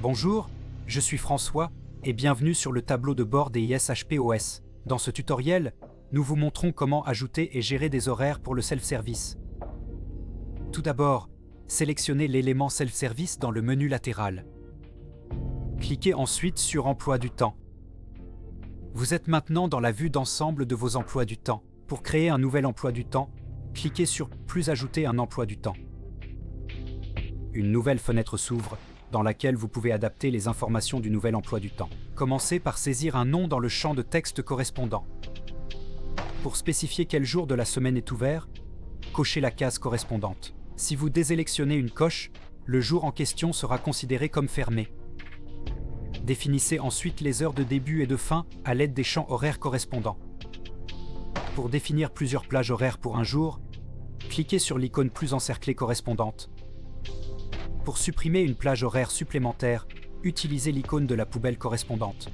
Bonjour, je suis François et bienvenue sur le tableau de bord des ISHPOS. Dans ce tutoriel, nous vous montrons comment ajouter et gérer des horaires pour le self-service. Tout d'abord, sélectionnez l'élément self-service dans le menu latéral. Cliquez ensuite sur Emploi du temps. Vous êtes maintenant dans la vue d'ensemble de vos emplois du temps. Pour créer un nouvel emploi du temps, cliquez sur Plus ajouter un emploi du temps. Une nouvelle fenêtre s'ouvre, dans laquelle vous pouvez adapter les informations du nouvel emploi du temps. Commencez par saisir un nom dans le champ de texte correspondant. Pour spécifier quel jour de la semaine est ouvert, cochez la case correspondante. Si vous désélectionnez une coche, le jour en question sera considéré comme fermé. Définissez ensuite les heures de début et de fin à l'aide des champs horaires correspondants. Pour définir plusieurs plages horaires pour un jour, cliquez sur l'icône plus encerclée correspondante. Pour supprimer une plage horaire supplémentaire, utilisez l'icône de la poubelle correspondante.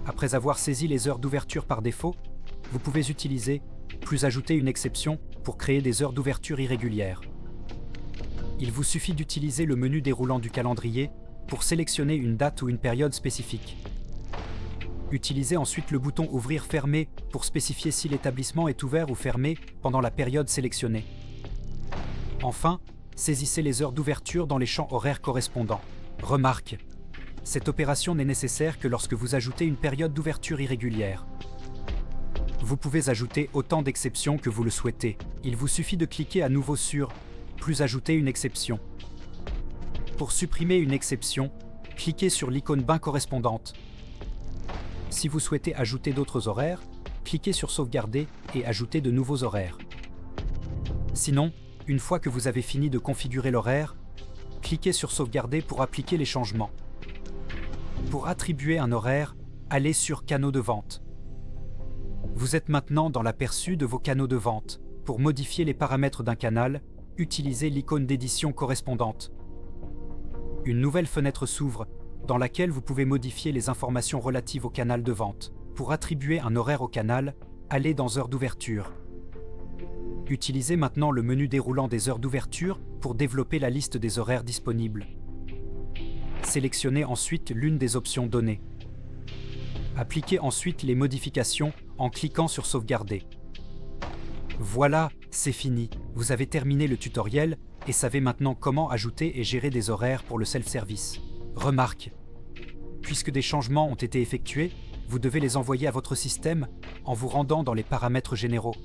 Après avoir saisi les heures d'ouverture par défaut, vous pouvez utiliser plus ajouter une exception pour créer des heures d'ouverture irrégulières. Il vous suffit d'utiliser le menu déroulant du calendrier pour sélectionner une date ou une période spécifique. Utilisez ensuite le bouton Ouvrir-Fermer pour spécifier si l'établissement est ouvert ou fermé pendant la période sélectionnée. Enfin, saisissez les heures d'ouverture dans les champs horaires correspondants. Remarque, cette opération n'est nécessaire que lorsque vous ajoutez une période d'ouverture irrégulière. Vous pouvez ajouter autant d'exceptions que vous le souhaitez. Il vous suffit de cliquer à nouveau sur « Plus ajouter une exception ». Pour supprimer une exception, cliquez sur l'icône bin correspondante. Si vous souhaitez ajouter d'autres horaires, cliquez sur Sauvegarder et ajouter de nouveaux horaires. Sinon, une fois que vous avez fini de configurer l'horaire, cliquez sur Sauvegarder pour appliquer les changements. Pour attribuer un horaire, allez sur Canaux de vente. Vous êtes maintenant dans l'aperçu de vos canaux de vente. Pour modifier les paramètres d'un canal, utilisez l'icône d'édition correspondante. Une nouvelle fenêtre s'ouvre, dans laquelle vous pouvez modifier les informations relatives au canal de vente. Pour attribuer un horaire au canal, allez dans Heures d'ouverture. Utilisez maintenant le menu déroulant des heures d'ouverture pour développer la liste des horaires disponibles. Sélectionnez ensuite l'une des options données. Appliquez ensuite les modifications en cliquant sur Sauvegarder. Voilà, c'est fini. Vous avez terminé le tutoriel et savez maintenant comment ajouter et gérer des horaires pour le self-service. Remarque, puisque des changements ont été effectués, vous devez les envoyer à votre système en vous rendant dans les paramètres généraux.